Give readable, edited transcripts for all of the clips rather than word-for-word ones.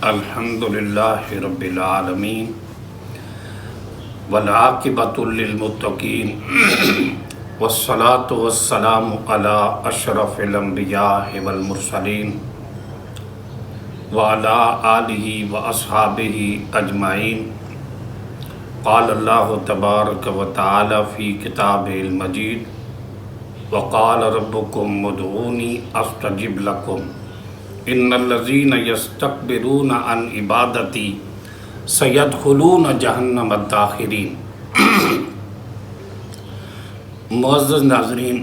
الحمدللہ رب العالمین والعاقبۃ للمتقین والصلاة والسلام علی اشرف الانبیاء والمرسلین وعلی آلہ واصحابہ اجمعین۔ قال اللہ تبارک و تعالی فی کتابہ المجید وقال ربکم ادعونی استجب لکم ان الذین یستکبرون عن عبادتی سیدخلون جہنم داخرین۔ معزز ناظرین،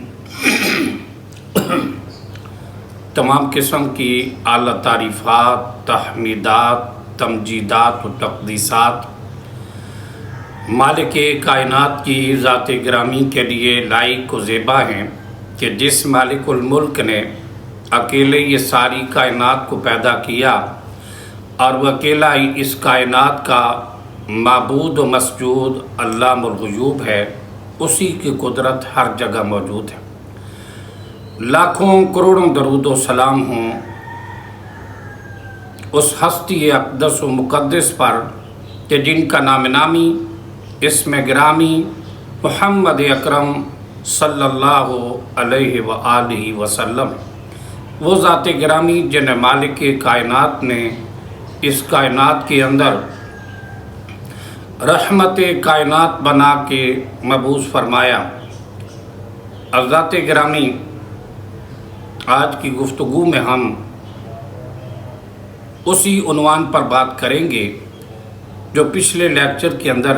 تمام قسم کی اعلیٰ تعریفات، تحمیدات، تمجیدات و تقدیسات مالک کائنات کی ذات گرامی کے لیے لائق و زیبا ہیں کہ جس مالک الملک نے اکیلے یہ ساری کائنات کو پیدا کیا اور وہ اکیلا ہی اس کائنات کا معبود و مسجود علام الغیوب ہے، اسی کی قدرت ہر جگہ موجود ہے۔ لاکھوں کروڑوں درود و سلام ہوں اس ہستی اقدس و مقدس پر کہ جن کا نام نامی اسم گرامی محمد اکرم صلی اللہ علیہ وآلہ وسلم، وہ ذات گرامی جن مالک کائنات نے اس کائنات کے اندر رحمت کائنات بنا کے مبعوث فرمایا۔ اور ذات گرامی، آج کی گفتگو میں ہم اسی عنوان پر بات کریں گے جو پچھلے لیکچر کے اندر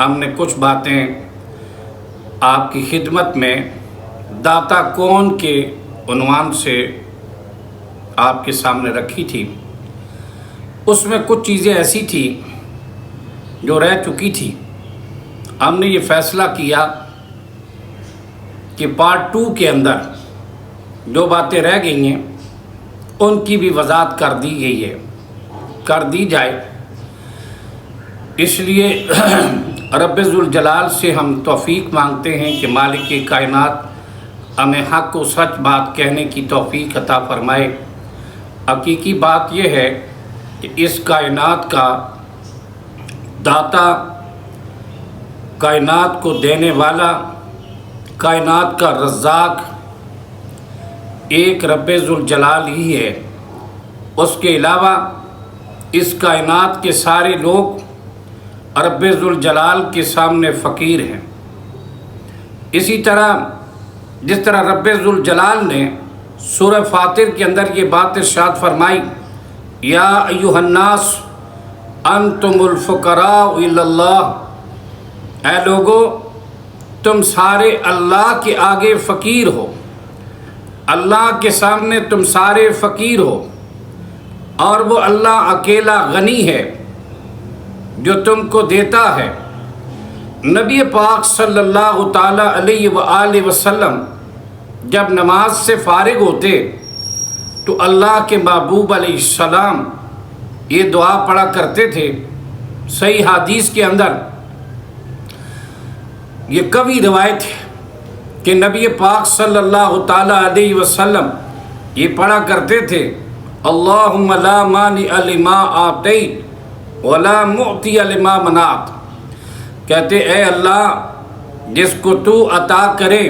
ہم نے کچھ باتیں آپ کی خدمت میں داتا کون کے عنوان سے آپ کے سامنے رکھی تھی۔ اس میں کچھ چیزیں ایسی تھی جو رہ چکی تھی۔ ہم نے یہ فیصلہ کیا کہ پارٹ 2 کے اندر جو باتیں رہ گئی ہیں ان کی بھی وضاحت کر دی جائے۔ اس لیے رب ذوالجلال سے ہم توفیق مانگتے ہیں کہ مالک کائنات ہمیں حق و سچ بات کہنے کی توفیق عطا فرمائے۔ حقیقی بات یہ ہے کہ اس کائنات کا داتا، کائنات کو دینے والا، کائنات کا رزاق ایک رب ذوالجلال ہی ہے۔ اس کے علاوہ اس کائنات کے سارے لوگ رب ذوالجلال کے سامنے فقیر ہیں۔ اسی طرح جس طرح رب ذوالجلال نے سورہ فاطر کے اندر یہ بات ارشاد فرمائی، یا ایھا الناس انتم الفقراء الی اللہ، اے لوگو تم سارے اللہ کے آگے فقیر ہو، اللہ کے سامنے تم سارے فقیر ہو، اور وہ اللہ اکیلا غنی ہے جو تم کو دیتا ہے۔ نبی پاک صلی اللہ تعالیٰ علیہ وآلہ وسلم جب نماز سے فارغ ہوتے تو اللہ کے محبوب علیہ السلام یہ دعا پڑھا کرتے تھے۔ صحیح حدیث کے اندر یہ قوی روایت ہے کہ نبی پاک صلی اللہ تعالیٰ علیہ وسلم یہ پڑھا کرتے تھے، اللہم لا مانع لما اعطیت ولا معطی لما منعت، کہتے اے اللہ جس کو تو عطا کرے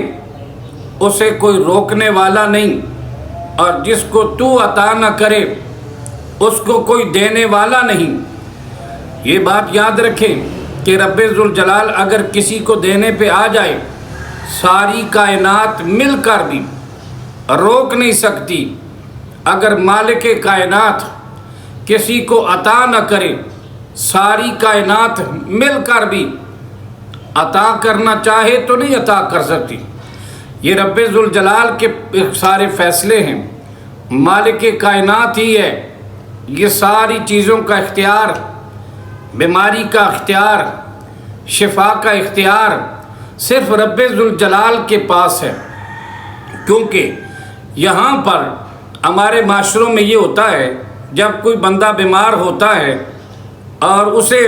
اسے کوئی روکنے والا نہیں، اور جس کو تو عطا نہ کرے اس کو کوئی دینے والا نہیں۔ یہ بات یاد رکھیں کہ رب ذوالجلال اگر کسی کو دینے پہ آ جائے ساری کائنات مل کر بھی روک نہیں سکتی۔ اگر مالک کائنات کسی کو عطا نہ کرے ساری کائنات مل کر بھی عطا کرنا چاہے تو نہیں عطا کر سکتی۔ یہ رب ذوالجلال کے سارے فیصلے ہیں، مالک کائنات ہی ہے۔ یہ ساری چیزوں کا اختیار، بیماری کا اختیار، شفا کا اختیار صرف رب ذوالجلال کے پاس ہے۔ کیونکہ یہاں پر ہمارے معاشروں میں یہ ہوتا ہے جب کوئی بندہ بیمار ہوتا ہے اور اسے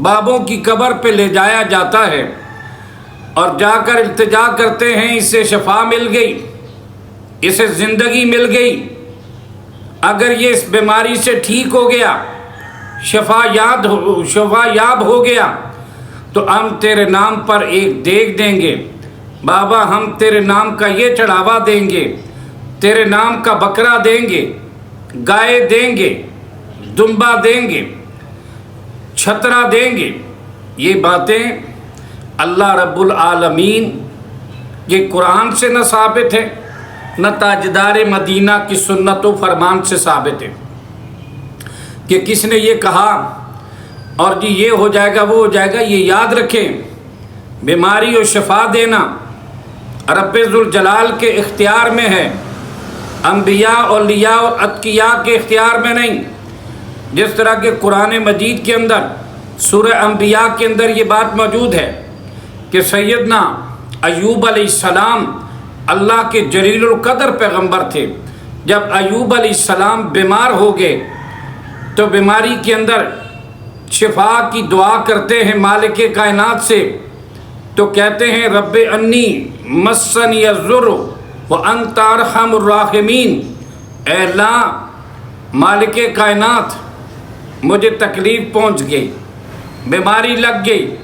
بابوں کی قبر پہ لے جایا جاتا ہے اور جا کر التجا کرتے ہیں اسے شفا مل گئی، اسے زندگی مل گئی، اگر یہ اس بیماری سے ٹھیک ہو گیا، شفا یاب ہو گیا، تو ہم تیرے نام پر ایک دیگ دیں گے، بابا ہم تیرے نام کا یہ چڑھاوا دیں گے، تیرے نام کا بکرا دیں گے، گائے دیں گے، دمبا دیں گے، چھترا دیں گے۔ یہ باتیں اللہ رب العالمین یہ قرآن سے نہ ثابت ہے، نہ تاجدار مدینہ کی سنت و فرمان سے ثابت ہے کہ کس نے یہ کہا اور جی یہ ہو جائے گا وہ ہو جائے گا۔ یہ یاد رکھیں، بیماری و شفا دینا رب ذوالجلال کے اختیار میں ہے، انبیاء، اولیاء اور اتقیاء کے اختیار میں نہیں۔ جس طرح کہ قرآن مجید کے اندر سورہ انبیاء کے اندر یہ بات موجود ہے کہ سیدنا ایوب علیہ السلام اللہ کے جلیل القدر پیغمبر تھے۔ جب ایوب علیہ السلام بیمار ہو گئے تو بیماری کے اندر شفا کی دعا کرتے ہیں مالک کائنات سے، تو کہتے ہیں رب انی مسنی الضر وانت ارحم الراحمین، اے اللہ مالک کائنات مجھے تکلیف پہنچ گئی، بیماری لگ گئی،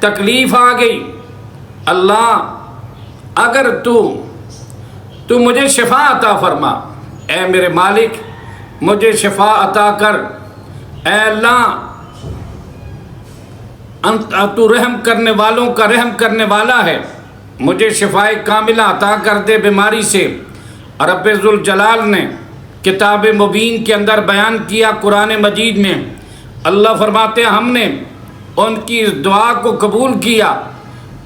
تکلیف آ گئی، اللہ اگر تو مجھے شفا عطا فرما، اے میرے مالک مجھے شفا عطا کر، اے اللہ تو رحم کرنے والوں کا رحم کرنے والا ہے، مجھے شفائے کاملہ عطا کر دے بیماری سے۔ رب ذوالجلال نے کتاب مبین کے اندر بیان کیا، قرآن مجید میں اللہ فرماتے ہیں ہم نے ان کی اس دعا کو قبول کیا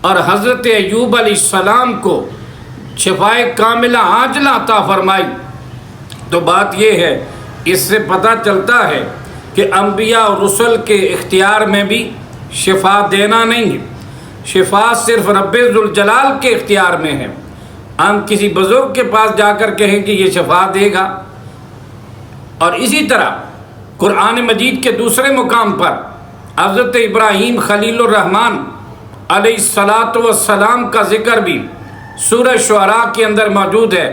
اور حضرت ایوب علیہ السلام کو شفائے کاملہ عاجلہ عطا فرمائی۔ تو بات یہ ہے، اس سے پتہ چلتا ہے کہ انبیاء اور رسل کے اختیار میں بھی شفا دینا نہیں ہے، شفا صرف رب ذوالجلال کے اختیار میں ہے۔ ہم کسی بزرگ کے پاس جا کر کہیں کہ یہ شفا دے گا۔ اور اسی طرح قرآن مجید کے دوسرے مقام پر حضرت ابراہیم خلیل الرحمن علیہ السلام کا ذکر بھی سورہ شعراء کے اندر موجود ہے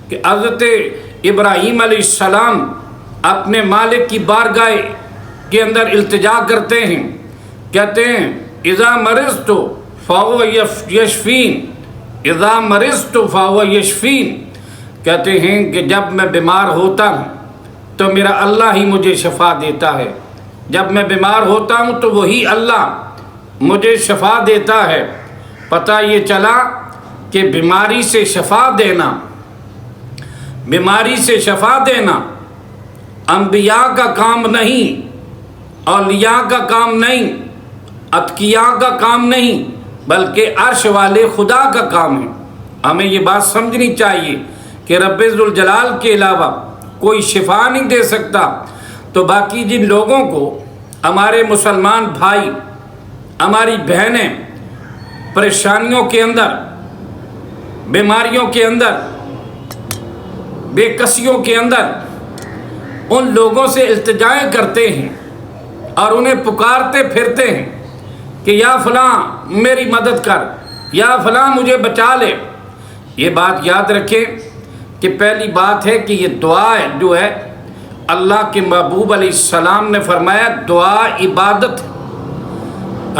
کہ حضرت ابراہیم علیہ السلام اپنے مالک کی بارگاہ کے اندر التجا کرتے ہیں، کہتے ہیں اذا مرضت فهو یشفین، اذا مرضت فهو یشفین، کہتے ہیں کہ جب میں بیمار ہوتا ہوں تو میرا اللہ ہی مجھے شفا دیتا ہے، جب میں بیمار ہوتا ہوں تو وہی اللہ مجھے شفا دیتا ہے۔ پتہ یہ چلا کہ بیماری سے شفا دینا، بیماری سے شفا دینا انبیاء کا کام نہیں، اولیاء کا کام نہیں، اتقیاء کا کام نہیں، بلکہ عرش والے خدا کا کام ہے۔ ہمیں یہ بات سمجھنی چاہیے کہ رب ذوالجلال کے علاوہ کوئی شفا نہیں دے سکتا۔ تو باقی جن لوگوں کو، ہمارے مسلمان بھائی، ہماری بہنیں پریشانیوں کے اندر، بیماریوں کے اندر، بے کسیوں کے اندر ان لوگوں سے التجائیں کرتے ہیں اور انہیں پکارتے پھرتے ہیں کہ یا فلاں میری مدد کر، یا فلاں مجھے بچا لے، یہ بات یاد رکھیں کہ پہلی بات ہے کہ یہ دعا جو ہے اللہ کے محبوب علیہ السلام نے فرمایا دعا عبادت ہے۔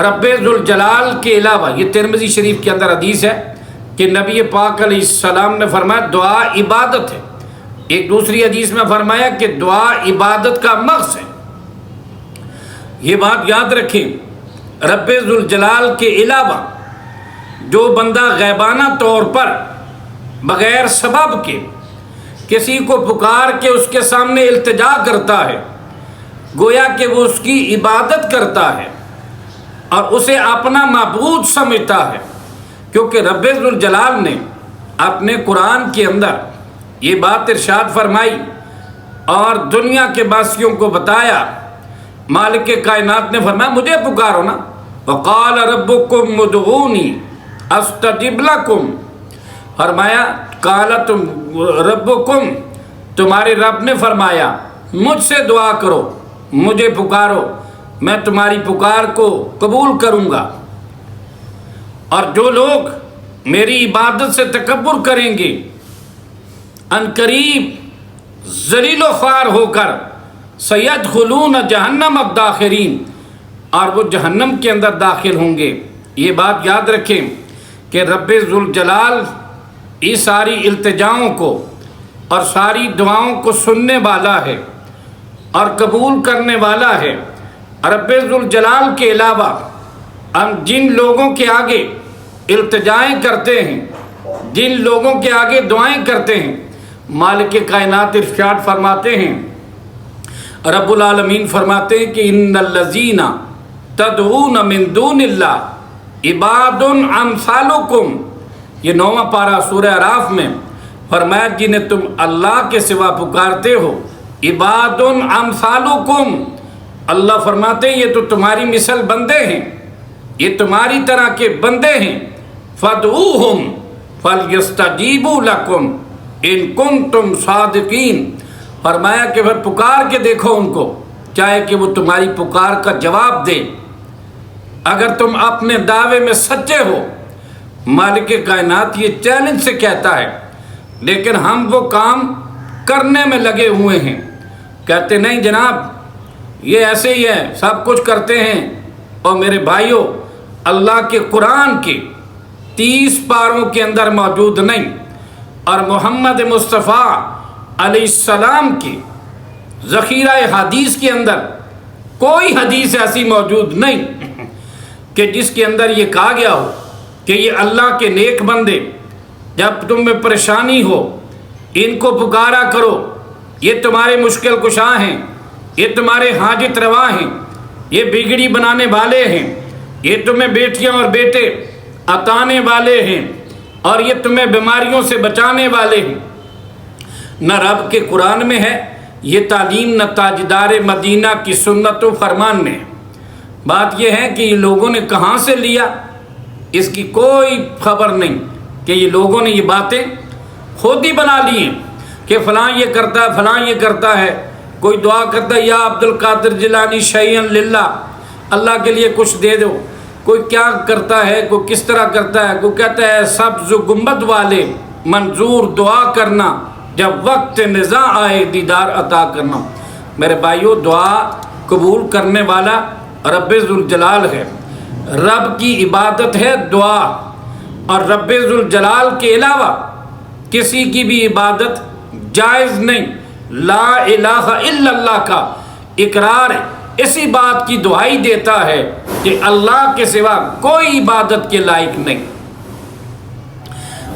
رب ذوالجلال کے علاوہ، یہ ترمذی شریف کے اندر حدیث ہے کہ نبی پاک علیہ السلام نے فرمایا دعا عبادت ہے۔ ایک دوسری حدیث میں فرمایا کہ دعا عبادت کا مغز ہے۔ یہ بات یاد رکھیں، رب ذوالجلال کے علاوہ جو بندہ غیبانہ طور پر بغیر سبب کے کسی کو پکار کے اس کے سامنے التجا کرتا ہے، گویا کہ وہ اس کی عبادت کرتا ہے اور اسے اپنا معبود سمجھتا ہے، کیونکہ رب ذوالجلال نے اپنے قرآن کے اندر یہ بات ارشاد فرمائی اور دنیا کے باسیوں کو بتایا۔ مالک کائنات نے فرمایا مجھے پکارو نا، وقال ربکم ادعونی استجب لکم، فرمایا قال ربکم، تمہارے رب نے فرمایا مجھ سے دعا کرو، مجھے پکارو، میں تمہاری پکار کو قبول کروں گا۔ اور جو لوگ میری عبادت سے تکبر کریں گے، عنقریب ذلیل و خوار ہو کر سیدخلون جہنم الداخرین، اور وہ جہنم کے اندر داخل ہوں گے۔ یہ بات یاد رکھیں کہ رب ذوالجلال اس ساری التجاؤں کو اور ساری دعاؤں کو سننے والا ہے اور قبول کرنے والا ہے۔ رب ذوالجلال کے علاوہ ہم جن لوگوں کے آگے التجائیں کرتے ہیں، جن لوگوں کے آگے دعائیں کرتے ہیں، مالک کائنات ارشاد فرماتے ہیں، رب العالمین فرماتے ہیں کہ ان الذین تدعون من دون اللہ عباد امثالکم، یہ 9واں پارہ سورہ اعراف میں فرمایا جنہیں تم اللہ کے سوا پکارتے ہو عباد امثالکم، اللہ فرماتے ہیں یہ تو تمہاری مثل بندے ہیں، یہ تمہاری طرح کے بندے ہیں، فادعوہم فلیستجیبوا لکم ان کنتم صادقین، فرمایا کہ پھر پکار کے دیکھو ان کو، چاہے کہ وہ تمہاری پکار کا جواب دے اگر تم اپنے دعوے میں سچے ہو۔ مالک کائنات یہ چیلنج سے کہتا ہے، لیکن ہم وہ کام کرنے میں لگے ہوئے ہیں، کہتے نہیں جناب یہ ایسے ہی ہے، سب کچھ کرتے ہیں۔ اور میرے بھائیوں، اللہ کے قرآن کے 30 پاروں کے اندر موجود نہیں، اور محمد مصطفیٰ علیہ السلام کی ذخیرہ حدیث کے اندر کوئی حدیث ایسی موجود نہیں کہ جس کے اندر یہ کہا گیا ہو کہ یہ اللہ کے نیک بندے جب تم میں پریشانی ہو ان کو پکارا کرو، یہ تمہارے مشکل کشا ہیں، یہ تمہارے حاجت روا ہیں، یہ بگڑی بنانے والے ہیں، یہ تمہیں بیٹیاں اور بیٹے عطانے والے ہیں، اور یہ تمہیں بیماریوں سے بچانے والے ہیں۔ نہ رب کے قرآن میں ہے یہ تعلیم، نہ تاجدار مدینہ کی سنت و فرمان میں ہے۔ بات یہ ہے کہ یہ لوگوں نے کہاں سے لیا، اس کی کوئی خبر نہیں کہ یہ لوگوں نے یہ باتیں خود ہی بنا لی ہیں کہ فلاں یہ کرتا ہے، فلاں یہ کرتا ہے۔ کوئی دعا کرتا ہے یا عبد القادر جیلانی شیئا للہ، اللہ کے لیے کچھ دے دو۔ کوئی کیا کرتا ہے، کوئی کس طرح کرتا ہے، کوئی کہتا ہے سبز گنبد والے منظور دعا کرنا، جب وقت نزاع آئے دیدار عطا کرنا۔ میرے بھائیوں، دعا قبول کرنے والا رب ذوالجلال ہے، رب کی عبادت ہے دعا، اور رب ذوالجلال کے علاوہ کسی کی بھی عبادت جائز نہیں۔ لا الہ الا اللہ کا اقرار اسی بات کی دعائی دیتا ہے کہ اللہ کے سوا کوئی عبادت کے لائق نہیں،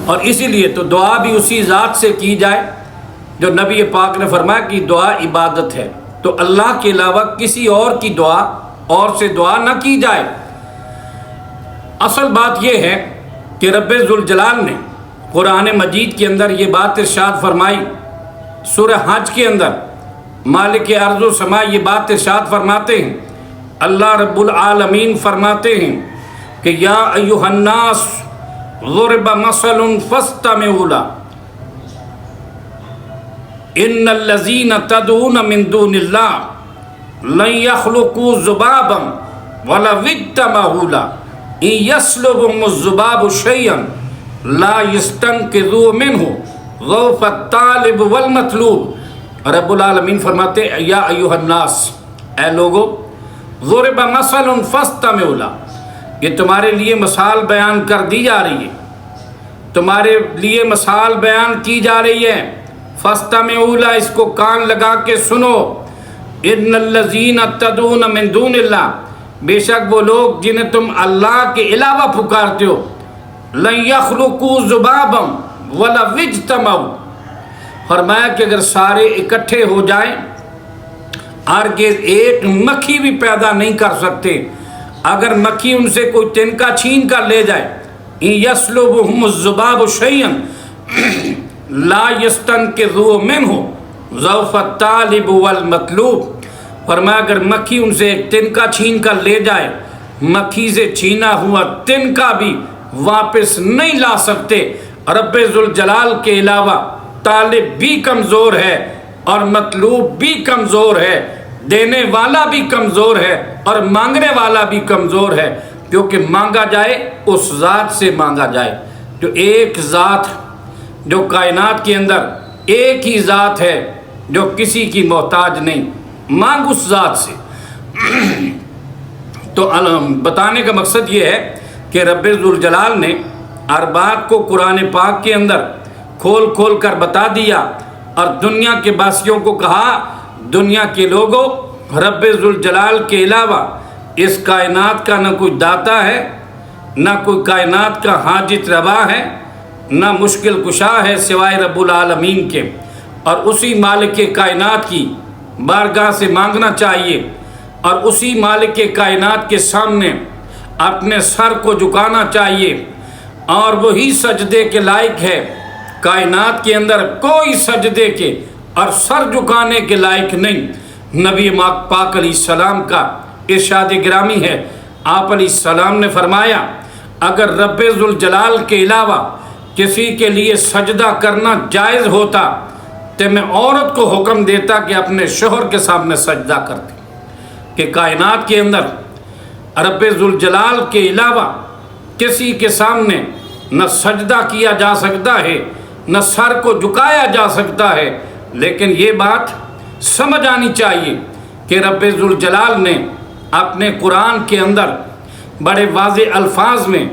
اور اسی لیے تو دعا بھی اسی ذات سے کی جائے جو نبی پاک نے فرمایا کہ دعا عبادت ہے، تو اللہ کے علاوہ کسی اور کی دعا اور سے دعا نہ کی جائے۔ اصل بات یہ ہے کہ رب ذوالجلال نے قرآن مجید کے اندر یہ بات ارشاد فرمائی، سورہ حج کے اندر مالک ارض و سما یہ بات ارشاد فرماتے ہیں، اللہ رب العالمین فرماتے ہیں کہ یا ایھا الناس ضرب مثل فاستمعوا له ان الذین تدعون من دون اللہ لن يخلقوا ذبابا ولو اجتمعوا له ان يسلبهم الذباب شيئا لا يستنقذوا منه ضعف الطالب والمطلوب۔ رب العالمین فرماتے ہیں یا ایھا الناس، اے لوگو، ضرب مثل فاستمعوا له، یہ تمہارے لیے مثال بیان کر دی جا رہی ہے، تمہارے لیے مثال بیان کی جا رہی ہے، فاستمعوا له، اس کو کان لگا کے سنو۔ ان الذین تدعون من دون اللہ، بے شک وہ لوگ جنہیں تم اللہ کے علاوہ پکارتے ہو، لن یخلقوا ذبابا ولو اجتمعوا، فرمایا کہ اگر سارے اکٹھے ہو جائیں ہرگز ایک مکھی بھی پیدا نہیں کر سکتے۔ اگر مکھی ان سے کوئی تنکا چھین کر لے جائے، ان یسلبهم الذباب شیئا لا یستنقذوا منہ ضعف الطالب والمطلوب، فرمایا اگر مکھی ان سے ایک تنکا چھین کر لے جائے، مکھی سے چھینا ہوا تنکا بھی واپس نہیں لا سکتے۔ رب ذوالجلال کے علاوہ طالب بھی کمزور ہے اور مطلوب بھی کمزور ہے، دینے والا بھی کمزور ہے اور مانگنے والا بھی کمزور ہے، کیونکہ مانگا جائے اس ذات سے مانگا جائے جو ایک ذات، جو کائنات کے اندر ایک ہی ذات ہے جو کسی کی محتاج نہیں، مانگ اس ذات سے۔ تو بتانے کا مقصد یہ ہے کہ رب ذوالجلال نے ہر بات کو قرآن پاک کے اندر کھول کھول کر بتا دیا، اور دنیا کے باسیوں کو کہا، دنیا کے لوگوں، رب ذوالجلال کے علاوہ اس کائنات کا نہ کوئی داتا ہے، نہ کوئی کائنات کا حاجت روا ہے، نہ مشکل کشا ہے سوائے رب العالمین کے، اور اسی مالک کائنات کی بارگاہ سے مانگنا چاہیے، اور اسی مالک کائنات کے سامنے اپنے سر کو جھکانا چاہیے، اور وہی سجدے کے لائق ہے۔ کائنات کے اندر کوئی سجدے کے اور سر جھکانے کے لائق نہیں۔ نبی پاک علیہ السلام کا ارشاد گرامی ہے، آپ علیہ السلام نے فرمایا، اگر رب ذوالجلال کے علاوہ کسی کے لیے سجدہ کرنا جائز ہوتا تو میں عورت کو حکم دیتا کہ اپنے شوہر کے سامنے سجدہ کرتے، کہ کائنات کے اندر رب ذوالجلال کے علاوہ کسی کے سامنے نہ سجدہ کیا جا سکتا ہے، نہ سر کو جھکایا جا سکتا ہے۔ لیکن یہ بات سمجھ آنی چاہیے کہ رب ذوالجلال نے اپنے قرآن کے اندر بڑے واضح الفاظ میں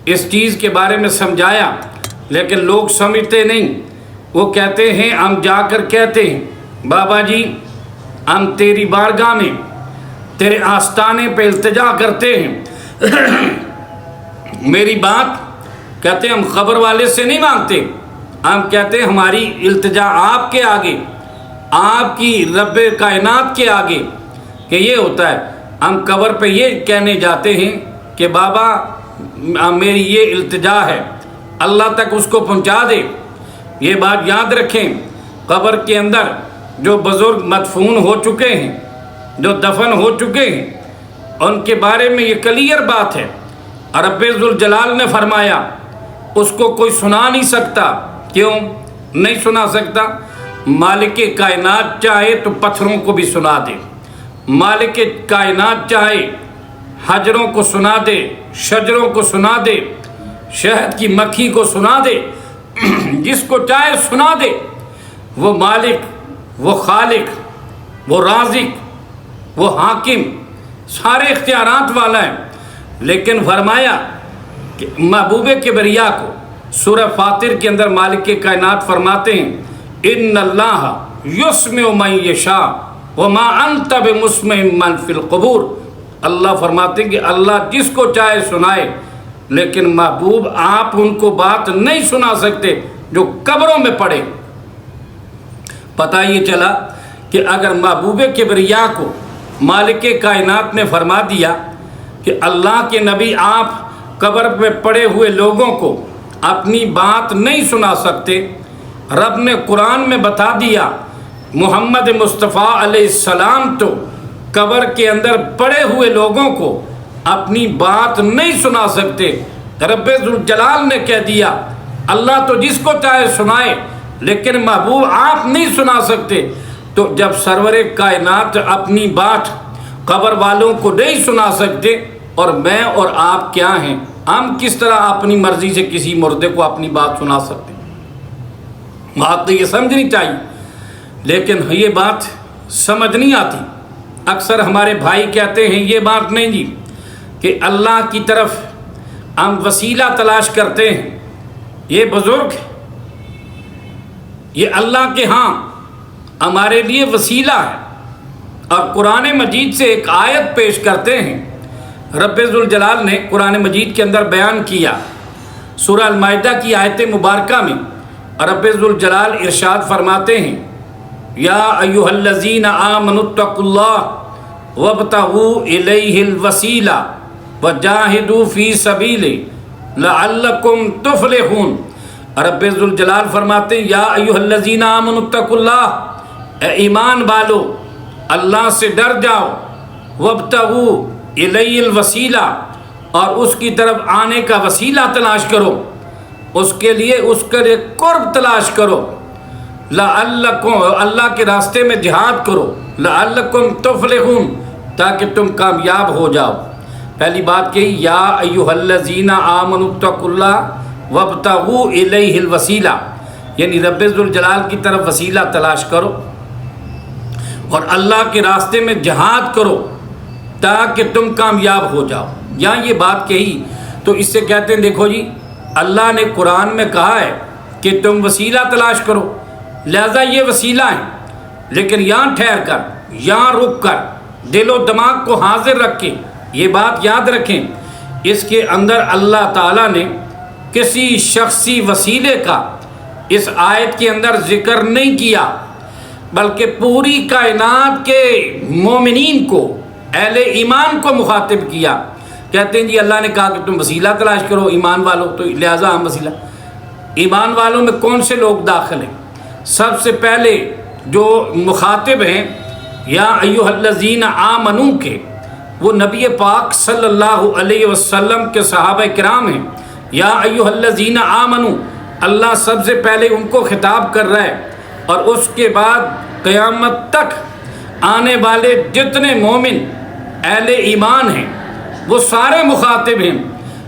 اس چیز کے بارے میں سمجھایا، لیکن لوگ سمجھتے نہیں۔ وہ کہتے ہیں، ہم جا کر کہتے ہیں، بابا جی ہم تیری بارگاہ میں تیرے آستانے پہ التجا کرتے ہیں۔ میری بات کہتے ہم خبر والے سے نہیں مانگتے، ہم کہتے ہیں ہماری التجا آپ کے آگے، آپ کی رب کائنات کے آگے، کہ یہ ہوتا ہے۔ ہم قبر پہ یہ کہنے جاتے ہیں کہ بابا میری یہ التجا ہے، اللہ تک اس کو پہنچا دے۔ یہ بات یاد رکھیں، قبر کے اندر جو بزرگ مدفون ہو چکے ہیں، جو دفن ہو چکے ہیں، ان کے بارے میں یہ کلیئر بات ہے۔ رب ذوالجلال نے فرمایا اس کو کوئی سنا نہیں سکتا۔ کیوں نہیں سنا سکتا؟ مالک کائنات چاہے تو پتھروں کو بھی سنا دے، مالک کائنات چاہے حجروں کو سنا دے، شجروں کو سنا دے، شہد کی مکھی کو سنا دے، جس کو چاہے سنا دے۔ وہ مالک، وہ خالق، وہ رازق، وہ حاکم، سارے اختیارات والا ہے۔ لیکن فرمایا کہ محبوب کبریا کو سورہ فاطر کے اندر مالک کائنات فرماتے ہیں، ان اللہ یسمع من یشاء وما انت بمسمع من فی القبور۔ اللہ فرماتے ہیں کہ اللہ جس کو چاہے سنائے، لیکن محبوب آپ ان کو بات نہیں سنا سکتے جو قبروں میں پڑے۔ پتہ یہ چلا کہ اگر محبوب کبریا کو مالک کائنات نے فرما دیا کہ اللہ کے نبی آپ قبر پہ پڑے ہوئے لوگوں کو اپنی بات نہیں سنا سکتے، رب نے قرآن میں بتا دیا محمد مصطفیٰ علیہ السلام تو قبر کے اندر پڑے ہوئے لوگوں کو اپنی بات نہیں سنا سکتے۔ رب ذوالجلال نے کہہ دیا اللہ تو جس کو چاہے سنائے، لیکن محبوب آپ نہیں سنا سکتے۔ تو جب سرور کائنات اپنی بات قبر والوں کو نہیں سنا سکتے، اور میں اور آپ کیا ہیں، ہم کس طرح اپنی مرضی سے کسی مردے کو اپنی بات سنا سکتے؟ بات تو یہ سمجھنی چاہیے، لیکن یہ بات سمجھ نہیں آتی۔ اکثر ہمارے بھائی کہتے ہیں یہ بات نہیں جی، کہ اللہ کی طرف ہم وسیلہ تلاش کرتے ہیں، یہ بزرگ یہ اللہ کے ہاں ہمارے لیے وسیلہ ہے۔ اور قرآن مجید سے ایک آیت پیش کرتے ہیں، رب ذوالجلال نے قرآن مجید کے اندر بیان کیا، سورہ المائدہ کی آیت مبارکہ میں رب ذوالجلال ارشاد فرماتے ہیں، یا ایھا الذین آمنوا اتقوا اللہ وابتغوا الیہ الوسیلہ وجاہدوا فی سبیلہ لعلکم تفلحون۔ رب ذوالجلال فرماتے ہیں، یا ایھا الذین آمنوا اتقوا اللہ، اے ایمان والو اللہ سے ڈر جاؤ، وابتغوا الیہ الوسیلہ، اور اس کی طرف آنے کا وسیلہ تلاش کرو، اس کے لیے اس کا قرب تلاش کرو، لعلکم اللہ کے راستے میں جہاد کرو، لعلکم تفلحون تاکہ تم کامیاب ہو جاؤ۔ پہلی بات کہی یا ایھا الذین آمنوا اتقوا اللہ وابتغوا الیہ الوسیلہ، یعنی رب ذوالجلال کی طرف وسیلہ تلاش کرو، اور اللہ کے راستے میں جہاد کرو تاکہ تم کامیاب ہو جاؤ۔ یہاں یہ بات کہی تو اس سے کہتے ہیں دیکھو جی اللہ نے قرآن میں کہا ہے کہ تم وسیلہ تلاش کرو، لہذا یہ وسیلہ ہیں، لیکن یہاں ٹھہر کر، یہاں رک کر، دل و دماغ کو حاضر رکھ کے یہ بات یاد رکھیں، اس کے اندر اللہ تعالیٰ نے کسی شخصی وسیلے کا اس آیت کے اندر ذکر نہیں کیا، بلکہ پوری کائنات کے مومنین کو، اہل ایمان کو مخاطب کیا۔ کہتے ہیں جی اللہ نے کہا کہ تم وسیلہ تلاش کرو ایمان والوں، تو لہٰذا ہم وسیلہ، ایمان والوں میں کون سے لوگ داخل ہیں؟ سب سے پہلے جو مخاطب ہیں یا ایھا الذین آمنو کے، وہ نبی پاک صلی اللہ علیہ وسلم کے صحابہ کرام ہیں۔ یا ایھا الذین آمنو، اللہ سب سے پہلے ان کو خطاب کر رہا ہے، اور اس کے بعد قیامت تک آنے والے جتنے مومن اہل ایمان ہیں وہ سارے مخاطب ہیں،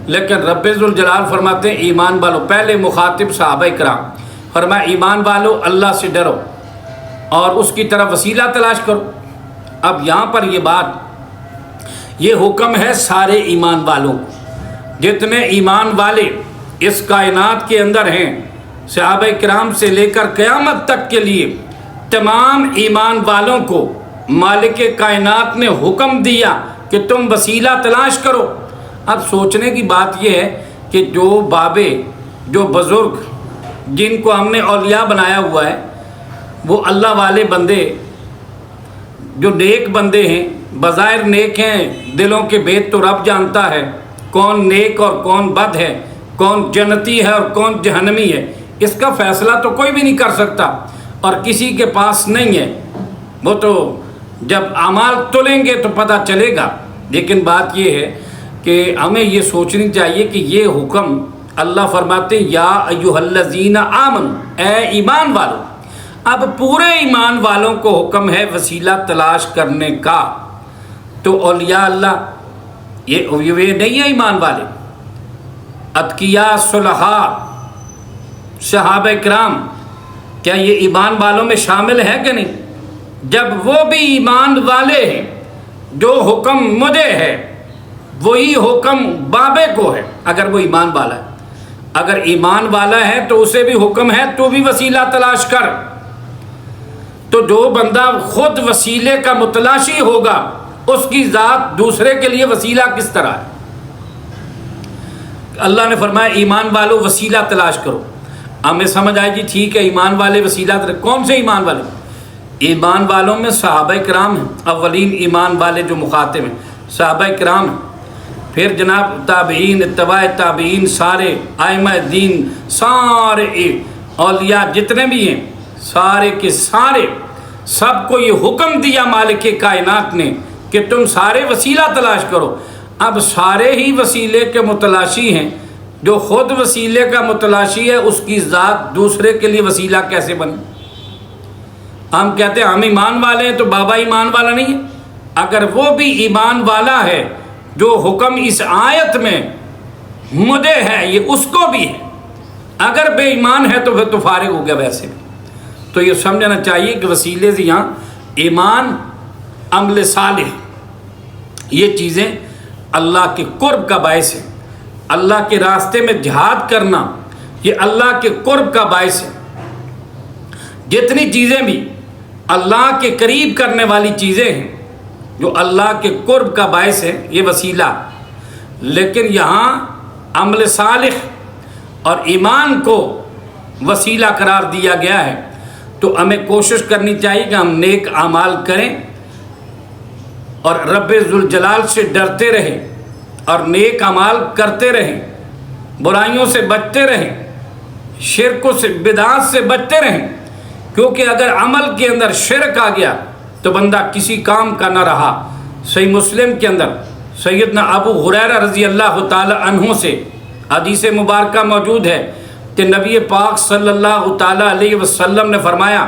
لیکن رب ذوالجلال فرماتے ہیں ایمان والوں، پہلے مخاطب صحابہ کرام، فرمایا ایمان والوں اللہ سے ڈرو اور اس کی طرف وسیلہ تلاش کرو۔ اب یہاں پر یہ بات، یہ حکم ہے سارے ایمان والوں کو، جتنے ایمان والے اس کائنات کے اندر ہیں، صحابہ کرام سے لے کر قیامت تک کے لیے تمام ایمان والوں کو مالک کائنات نے حکم دیا کہ تم وسیلہ تلاش کرو۔ اب سوچنے کی بات یہ ہے کہ جو بابے، جو بزرگ جن کو ہم نے اولیاء بنایا ہوا ہے، وہ اللہ والے بندے جو نیک بندے ہیں، بظاہر نیک ہیں، دلوں کے بھید تو رب جانتا ہے، کون نیک اور کون بد ہے، کون جنتی ہے اور کون جہنمی ہے، اس کا فیصلہ تو کوئی بھی نہیں کر سکتا اور کسی کے پاس نہیں ہے، وہ تو جب اعمال تلیں گے تو پتہ چلے گا۔ لیکن بات یہ ہے کہ ہمیں یہ سوچنی چاہیے کہ یہ حکم اللہ فرماتے ہیں یا ایھا الذین آمنوا، اے ایمان والو۔ اب پورے ایمان والوں کو حکم ہے وسیلہ تلاش کرنے کا، تو اولیاء اللہ یہ نہیں ہے ایمان والے، اتقیاء صلحاء صحابہ کرام، کیا یہ ایمان والوں میں شامل ہے کہ نہیں؟ جب وہ بھی ایمان والے ہیں، جو حکم مجھے ہے وہی حکم بابے کو ہے، اگر وہ ایمان والا ہے۔ اگر ایمان والا ہے تو اسے بھی حکم ہے تو بھی وسیلہ تلاش کر۔ تو جو بندہ خود وسیلے کا متلاشی ہوگا، اس کی ذات دوسرے کے لیے وسیلہ کس طرح ہے؟ اللہ نے فرمایا ایمان والو وسیلہ تلاش کرو۔ ہمیں سمجھ آئے جی ٹھیک ہے ایمان والے وسیلہ تلاش، کون سے ایمان والے؟ ایمان والوں میں صحابہ کرام ہیں، اولین ایمان والے جو مخاطب ہیں صحابہ کرام ہیں، پھر جناب تابعین، اتباع تابعین، سارے ائمہ دین، سارے اولیاء جتنے بھی ہیں، سارے کے سارے، سب کو یہ حکم دیا مالک کائنات نے کہ تم سارے وسیلہ تلاش کرو۔ اب سارے ہی وسیلے کے متلاشی ہیں، جو خود وسیلے کا متلاشی ہے اس کی ذات دوسرے کے لیے وسیلہ کیسے بنے؟ ہم کہتے ہیں ہم ایمان والے ہیں تو بابا ایمان والا نہیں ہے۔ اگر وہ بھی ایمان والا ہے، جو حکم اس آیت میں مجھے ہے یہ اس کو بھی ہے، اگر بے ایمان ہے تو پھر تو فارغ ہو گیا ویسے بھی۔ تو یہ سمجھنا چاہیے کہ وسیلے سے یہاں ایمان، عمل صالح، یہ چیزیں اللہ کے قرب کا باعث ہے۔ اللہ کے راستے میں جہاد کرنا یہ اللہ کے قرب کا باعث ہے۔ جتنی چیزیں بھی اللہ کے قریب کرنے والی چیزیں ہیں، جو اللہ کے قرب کا باعث ہے، یہ وسیلہ۔ لیکن یہاں عمل صالح اور ایمان کو وسیلہ قرار دیا گیا ہے، تو ہمیں کوشش کرنی چاہیے کہ ہم نیک اعمال کریں اور رب ذوالجلال سے ڈرتے رہیں اور نیک اعمال کرتے رہیں، برائیوں سے بچتے رہیں، شرک سے، بدعات سے بچتے رہیں، کیونکہ اگر عمل کے اندر شرک آ گیا تو بندہ کسی کام کا نہ رہا۔ صحیح مسلم کے اندر سیدنا ابو ہریرہ رضی اللہ تعالی عنہ سے حدیث مبارکہ موجود ہے کہ نبی پاک صلی اللہ تعالی علیہ وسلم نے فرمایا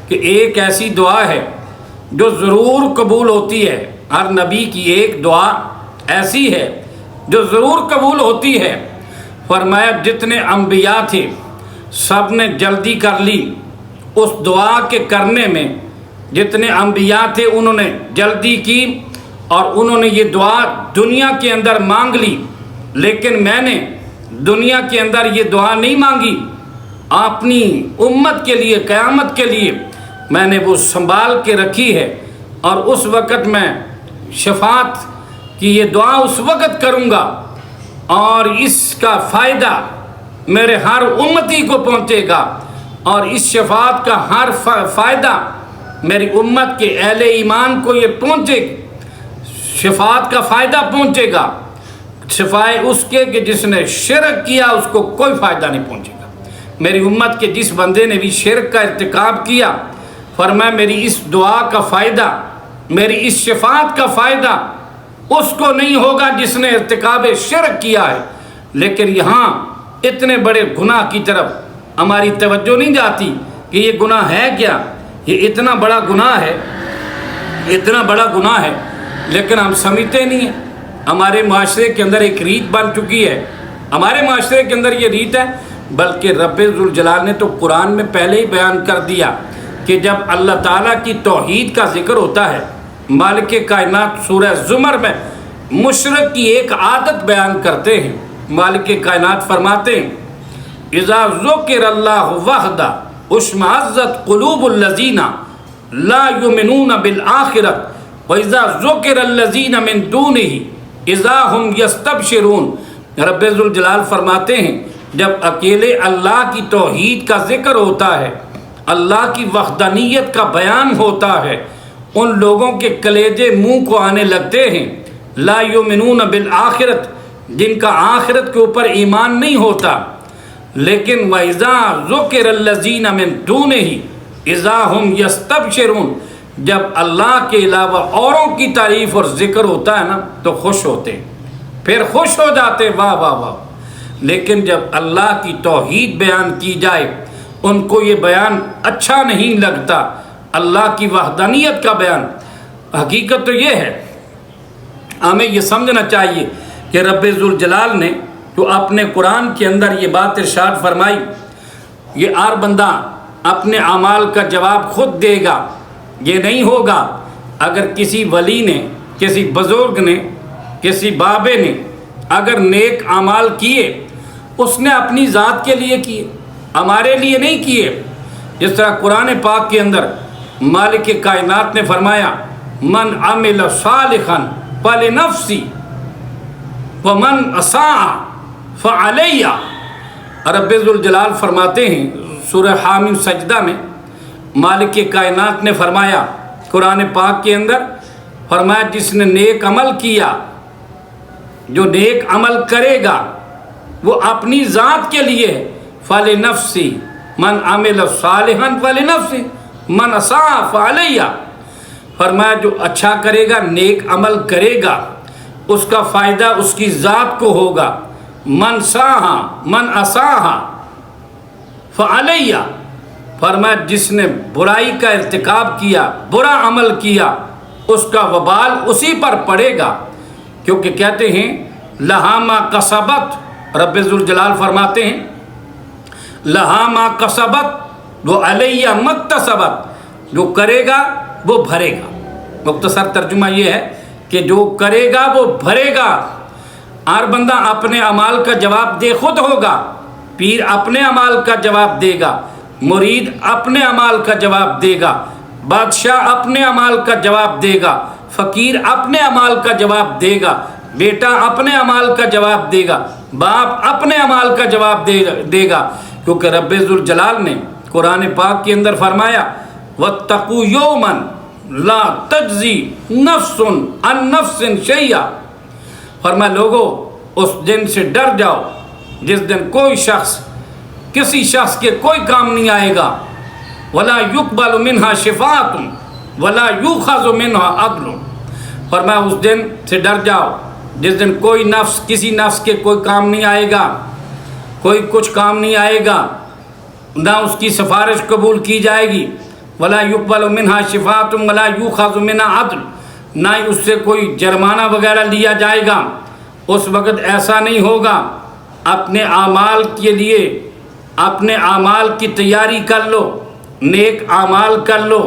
کہ ایک ایسی دعا ہے جو ضرور قبول ہوتی ہے، ہر نبی کی ایک دعا ایسی ہے جو ضرور قبول ہوتی ہے۔ فرمایا جتنے انبیاء تھے سب نے جلدی کر لی اس دعا کے کرنے میں، جتنے انبیاء تھے انہوں نے جلدی کی اور انہوں نے یہ دعا دنیا کے اندر مانگ لی، لیکن میں نے دنیا کے اندر یہ دعا نہیں مانگی، اپنی امت کے لیے، قیامت کے لیے میں نے وہ سنبھال کے رکھی ہے، اور اس وقت میں شفاعت کی یہ دعا اس وقت کروں گا اور اس کا فائدہ میرے ہر امتی کو پہنچے گا، اور اس شفاعت کا ہر فائدہ میری امت کے اہل ایمان کو یہ پہنچے گا۔ شفاعت کا فائدہ پہنچے گا، سوائے اس کے کہ جس نے شرک کیا اس کو کوئی فائدہ نہیں پہنچے گا۔ میری امت کے جس بندے نے بھی شرک کا ارتکاب کیا، فرمایا میری اس دعا کا فائدہ، میری اس شفاعت کا فائدہ اس کو نہیں ہوگا جس نے ارتکاب شرک کیا ہے۔ لیکن یہاں اتنے بڑے گناہ کی طرف ہماری توجہ نہیں جاتی کہ یہ گناہ ہے کیا، یہ اتنا بڑا گناہ ہے، اتنا بڑا گناہ ہے، لیکن ہم سمجھتے نہیں ہیں۔ ہمارے معاشرے کے اندر ایک ریت بن چکی ہے، ہمارے معاشرے کے اندر یہ ریت ہے، بلکہ رب ذوالجلال نے تو قرآن میں پہلے ہی بیان کر دیا کہ جب اللہ تعالیٰ کی توحید کا ذکر ہوتا ہے، مالک کائنات سورہ زمر میں مشرک کی ایک عادت بیان کرتے ہیں۔ مالک کائنات فرماتے ہیں اذا ذکر اللہ وحدہ اشمئزت قلوب الذین لا یؤمنون بالآخرۃ وَإِذَا ذُكِرَ الَّذِينَ مِن دُونِهِ إِذَا هُمْ يَسْتَبْشِرُونَ۔ رب ذوالجلال فرماتے ہیں جب اکیلے اللہ کی توحید کا ذکر ہوتا ہے، اللہ کی وحدانیت کا بیان ہوتا ہے، ان لوگوں کے کلیجے منہ کو آنے لگتے ہیں، لا یؤمنون بالآخرۃ، جن کا آخرت کے اوپر ایمان نہیں ہوتا، لیکن وَإِذَا ذُكِرَ الَّذِينَ مِن دُونِهِ إِذَا هُمْ يَسْتَبْشِرُونَ، جب اللہ کے علاوہ اوروں کی تعریف اور ذکر ہوتا ہے نا تو خوش ہوتے ہیں، پھر خوش ہو جاتے، واہ واہ واہ۔ لیکن جب اللہ کی توحید بیان کی جائے ان کو یہ بیان اچھا نہیں لگتا، اللہ کی وحدانیت کا بیان۔ حقیقت تو یہ ہے، ہمیں یہ سمجھنا چاہیے کہ رب ذوالجلال نے جو اپنے قرآن کے اندر یہ بات ارشاد فرمائی، یہ ہر بندہ اپنے اعمال کا جواب خود دے گا۔ یہ نہیں ہوگا اگر کسی ولی نے، کسی بزرگ نے، کسی بابے نے اگر نیک اعمال کیے، اس نے اپنی ذات کے لیے کیے، ہمارے لیے نہیں کیے۔ جس طرح قرآن پاک کے اندر مالک کائنات نے فرمایا من عمل صالحا فلنفسی ومن اساء فعلیہ۔ رب ذوالجلال فرماتے ہیں سورہ حامیم سجدہ میں، مالک کائنات نے فرمایا قرآن پاک کے اندر، فرمایا جس نے نیک عمل کیا، جو نیک عمل کرے گا وہ اپنی ذات کے لیے، فلنفسی من عمل صالحا فلنفسی من اساء فعلیہ۔ فرمایا جو اچھا کرے گا، نیک عمل کرے گا، اس کا فائدہ اس کی ذات کو ہوگا، من ساہا من اساہا فعلیہ۔ فرمایا جس نے برائی کا ارتکاب کیا، برا عمل کیا، اس کا وبال اسی پر پڑے گا، کیونکہ کہتے ہیں لہا ما کسبت، رب ذوالجلال فرماتے ہیں لہا ما کسبت وعلیہ ما اکتسبت، جو کرے گا وہ بھرے گا۔ مختصر ترجمہ یہ ہے کہ جو کرے گا وہ بھرے گا۔ ہر بندہ اپنے اعمال کا جواب دے خود ہوگا، پیر اپنے اعمال کا جواب دے گا، مرید اپنے اعمال کا جواب دے گا، بادشاہ اپنے اعمال کا جواب دے گا، فقیر اپنے اعمال کا جواب دے گا، بیٹا اپنے اعمال کا جواب دے گا، باپ اپنے اعمال کا جواب دے گا، کیونکہ رب ذوالجلال نے قرآن پاک کے اندر فرمایا وَاتَّقُوا يَوْمًا لَا تَجْزِي نَفْسٌ عَن نَفْسٍ شَيْئًا۔ فرمایا لوگو اس دن سے ڈر جاؤ جس دن کوئی شخص کسی شخص کے کوئی کام نہیں آئے گا، وَلَا يُقْبَلُ مِنْهَا شِفَاعَةٌ وَلَا يُؤْخَذُ مِنْهَا عَدْلٌ۔ فرمایا اس دن سے ڈر جاؤ جس دن کوئی نفس کسی نفس کے کوئی کام نہیں آئے گا، کوئی کچھ کام نہیں آئے گا، نہ اس کی سفارش قبول کی جائے گی، وَلَا يُقْبَلُ مِنْهَا شِفَاعَةٌ وَلَا يُؤْخَذُ مِنْهَا عَدْلٌ، نہ اس سے کوئی جرمانہ وغیرہ لیا جائے گا۔ اس وقت ایسا نہیں ہوگا۔ اپنے اعمال کے لیے اپنے اعمال کی تیاری کر لو، نیک اعمال کر لو،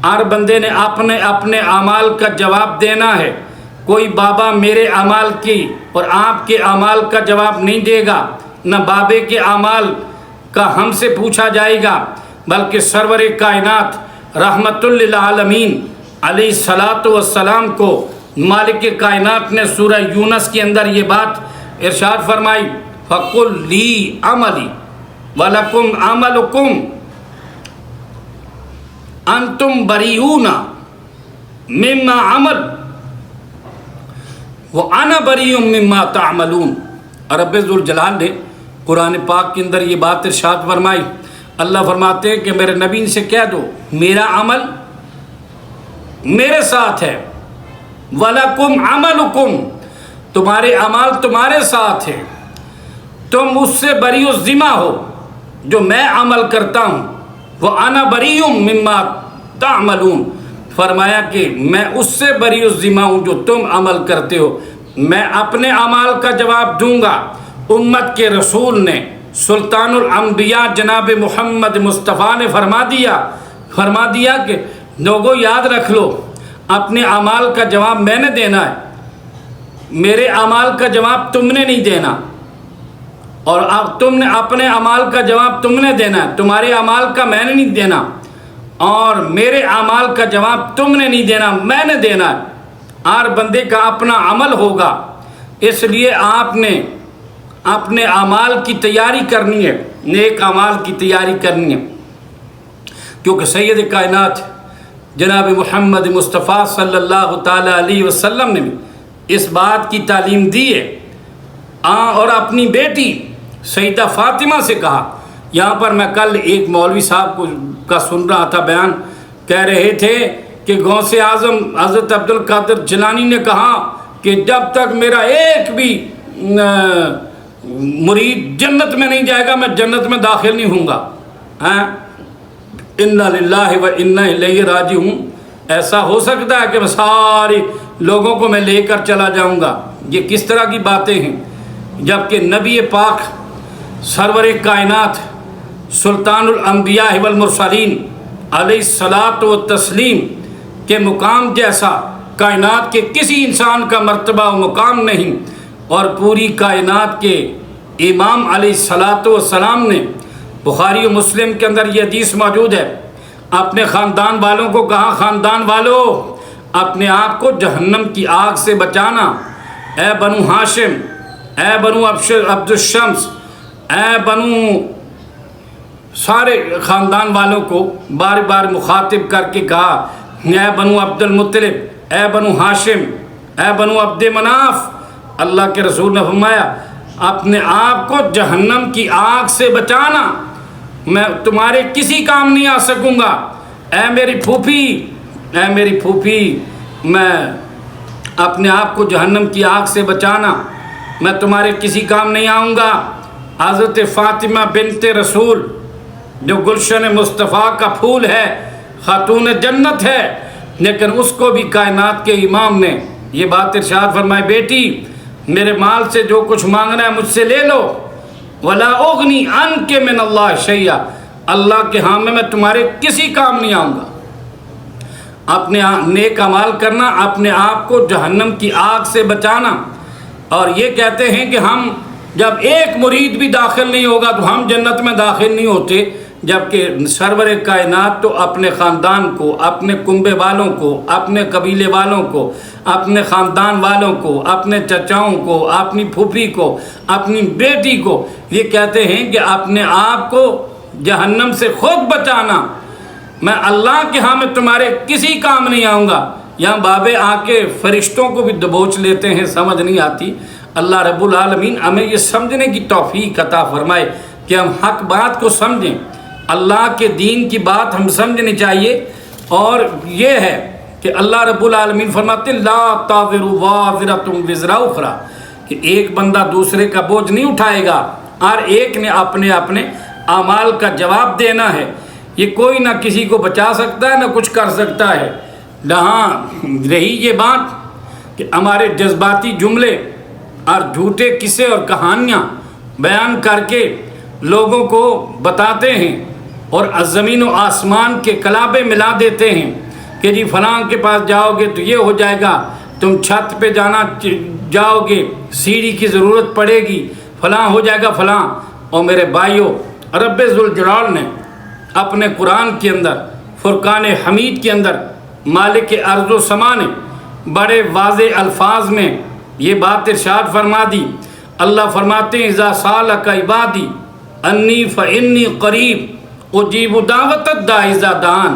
ہر بندے نے اپنے اپنے اعمال کا جواب دینا ہے. کوئی بابا میرے اعمال کی اور آپ کے اعمال کا جواب نہیں دے گا، نہ بابے کے اعمال کا ہم سے پوچھا جائے گا، بلکہ سرور کائنات رحمت للعالمین علیہ الصلاۃ والسلام کو مالک کائنات نے سورہ یونس کے اندر یہ بات ارشاد فرمائی، فَقُلْ لِي عَمَلِي وَلَكُمْ عَمَلُكُمْ أَنْتُمْ بَرِيئُونَ مِمَّا عَمَلْ وَأَنَا بَرِيءٌ مِمَّا تَعْمَلُونَ. رب ذوالجلال نے قرآن پاک کے اندر یہ بات ارشاد فرمائی. اللہ فرماتے ہیں کہ میرے نبی سے کہہ دو میرا عمل میرے ساتھ ہے، وَلَكُمْ عَمَلُكُمْ تمہارے اعمال تمہارے ساتھ ہے، تم اس سے بری الذمہ ہو جو میں عمل کرتا ہوں. وَأَنَا بَرِيءٌ مِمَّا تَعْمَلُونَ فرمایا کہ میں اس سے بری الذمہ ہوں جو تم عمل کرتے ہو. میں اپنے اعمال کا جواب دوں گا. امت کے رسول نے سلطان الانبیاء جناب محمد مصطفیٰ نے فرما دیا کہ لوگوں یاد رکھ لو اپنے اعمال کا جواب میں نے دینا ہے، میرے اعمال کا جواب تم نے نہیں دینا، اور اب تم نے اپنے اعمال کا جواب تم نے دینا ہے، تمہارے اعمال کا میں نے نہیں دینا، اور میرے اعمال کا جواب تم نے نہیں دینا، میں نے دینا ہے. ہر بندے کا اپنا عمل ہوگا، اس لیے آپ نے اپنے اعمال کی تیاری کرنی ہے، نیک اعمال کی تیاری کرنی ہے، کیونکہ سید کائنات جناب محمد مصطفیٰ صلی اللہ تعالیٰ علیہ وسلم نے بھی اس بات کی تعلیم دی ہے. اور اپنی بیٹی سیدہ فاطمہ سے کہا. یہاں پر میں کل ایک مولوی صاحب کا سن رہا تھا بیان، کہہ رہے تھے کہ غوث اعظم حضرت عبد القادر جیلانی نے کہا کہ جب تک میرا ایک بھی مرید جنت میں نہیں جائے گا میں جنت میں داخل نہیں ہوں گا. اِنَّا لِلَّهِ وَإِنَّا إِلَيْهِ رَاجِعُونَ. ایسا ہو سکتا ہے کہ میں سارے لوگوں کو میں لے کر چلا جاؤں گا؟ یہ کس طرح کی باتیں ہیں؟ جبکہ نبی پاک سرور کائنات سلطان الانبیاء والمرسلین علیہ الصلاۃ والتسلیم کے مقام جیسا کائنات کے کسی انسان کا مرتبہ و مقام نہیں. اور پوری کائنات کے امام علیہ الصلاۃ والسلام نے بخاری و مسلم کے اندر یہ حدیث موجود ہے، اپنے خاندان والوں کو کہا، خاندان والوں اپنے آپ کو جہنم کی آگ سے بچانا. اے بنو ہاشم، اے بنو عبد الشمس، اے بنو، سارے خاندان والوں کو بار بار مخاطب کر کے کہا، اے بنو عبد المطلب، اے بنو ہاشم، اے بنو عبد مناف. اللہ کے رسول نے فرمایا اپنے آپ کو جہنم کی آگ سے بچانا، میں تمہارے کسی کام نہیں آ سکوں گا. اے میری پھوپھی، اے میری پھوپھی، میں اپنے آپ کو جہنم کی آگ سے بچانا، میں تمہارے کسی کام نہیں آؤں گا. حضرت فاطمہ بنت رسول جو گلشن مصطفیٰ کا پھول ہے، خاتون جنت ہے، لیکن اس کو بھی کائنات کے امام نے یہ بات ارشاد فرمائی، بیٹی میرے مال سے جو کچھ مانگنا ہے مجھ سے لے لو، وَلَا أُغْنِي عَنْكَ مِنَ اللَّهِ شَيْئًا. اللہ کے ہاں میں تمہارے کسی کام نہیں آؤں گا. اپنے نیک اعمال کرنا، اپنے آپ کو جہنم کی آگ سے بچانا. اور یہ کہتے ہیں کہ ہم جب ایک مرید بھی داخل نہیں ہوگا تو ہم جنت میں داخل نہیں ہوتے، جبکہ سرور کائنات تو اپنے خاندان کو، اپنے کنبے والوں کو، اپنے قبیلے والوں کو، اپنے خاندان والوں کو، اپنے چچاؤں کو، اپنی پھوپھی کو، اپنی بیٹی کو یہ کہتے ہیں کہ اپنے آپ کو جہنم سے خود بچانا، میں اللہ کے ہاں میں تمہارے کسی کام نہیں آؤں گا. یہاں بابے آ کے فرشتوں کو بھی دبوچ لیتے ہیں، سمجھ نہیں آتی. اللہ رب العالمین ہمیں یہ سمجھنے کی توفیق عطا فرمائے کہ ہم حق بات کو سمجھیں، اللہ کے دین کی بات ہم سمجھنی چاہیے. اور یہ ہے کہ اللہ رب العالمین فرماتے لا تازر وازرۃ وزر اخری، کہ ایک بندہ دوسرے کا بوجھ نہیں اٹھائے گا، ہر ایک نے اپنے اپنے اعمال کا جواب دینا ہے. یہ کوئی نہ کسی کو بچا سکتا ہے نہ کچھ کر سکتا ہے. جہاں رہی یہ بات کہ ہمارے جذباتی جملے اور جھوٹے قصے اور کہانیاں بیان کر کے لوگوں کو بتاتے ہیں اور زمین و آسمان کے کلابے ملا دیتے ہیں کہ جی فلاں کے پاس جاؤ گے تو یہ ہو جائے گا، تم چھت پہ جانا جاؤ گے سیڑھی کی ضرورت پڑے گی، فلاں ہو جائے گا فلاں۔ اور میرے بھائیوں، رب ذوالجلال نے اپنے قرآن کے اندر فرقان حمید کے اندر مالک ارض و سما نے بڑے واضح الفاظ میں یہ بات ارشاد فرما دی۔ اللہ فرماتے ہیں اذا سالک عبادی انی فانی قریب اجیب دعوت الداعی اذا دعان۔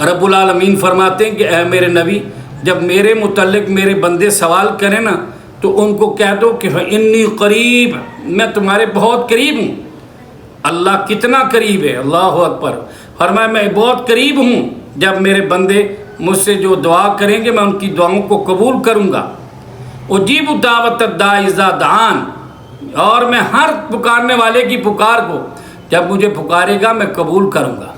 رب العالمین فرماتے ہیں کہ اے میرے نبی، جب میرے متعلق میرے بندے سوال کریں نا تو ان کو کہہ دو کہ انی قریب، میں تمہارے بہت قریب ہوں۔ اللہ کتنا قریب ہے، اللہ اکبر۔ فرمایا میں بہت قریب ہوں، جب میرے بندے مجھ سے جو دعا کریں گے میں ان کی دعاؤں کو قبول کروں گا۔ اجیب دعوت الداعی اذا دعان، اور میں ہر پکارنے والے کی پکار کو جب مجھے پکارے گا میں قبول کروں گا۔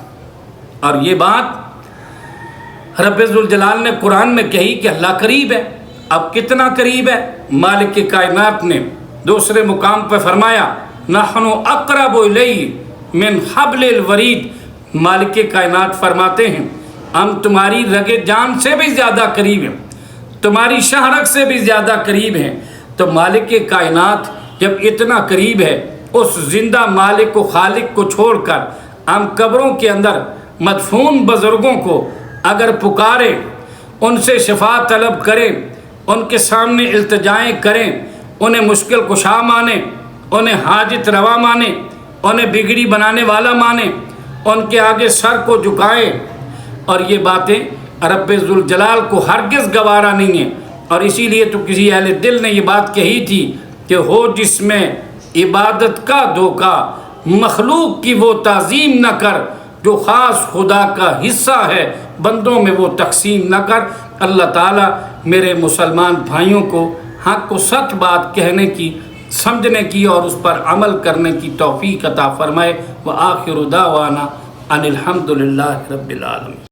اور یہ بات رب ذوالجلال نے قرآن میں کہی کہ اللہ قریب ہے۔ اب کتنا قریب ہے؟ مالک کائنات نے دوسرے مقام پہ فرمایا نحن اقرب الیہ من حبل الورید۔ مالک کائنات فرماتے ہیں ہم تمہاری رگ جان سے بھی زیادہ قریب ہیں، تمہاری شہرک سے بھی زیادہ قریب ہیں۔ تو مالک کائنات جب اتنا قریب ہے، اس زندہ مالک و خالق کو چھوڑ کر ہم قبروں کے اندر مدفون بزرگوں کو اگر پکاریں، ان سے شفاعت طلب کریں، ان کے سامنے التجائیں کریں، انہیں مشکل کشا مانیں، انہیں حاجت روا مانیں، انہیں بگڑی بنانے والا مانیں، ان کے آگے سر کو جھکائیں، اور یہ باتیں رب ذوالجلال کو ہرگز گوارا نہیں ہیں۔ اور اسی لیے تو کسی اہل دل نے یہ بات کہی تھی کہ ہو جس میں عبادت کا دھوکہ، مخلوق کی وہ تعظیم نہ کر، جو خاص خدا کا حصہ ہے بندوں میں وہ تقسیم نہ کر۔ اللہ تعالیٰ میرے مسلمان بھائیوں کو حق و سچ بات کہنے کی، سمجھنے کی اور اس پر عمل کرنے کی توفیق عطا فرمائے۔ وآخر دعوانا ان الحمد للہ رب العالمین۔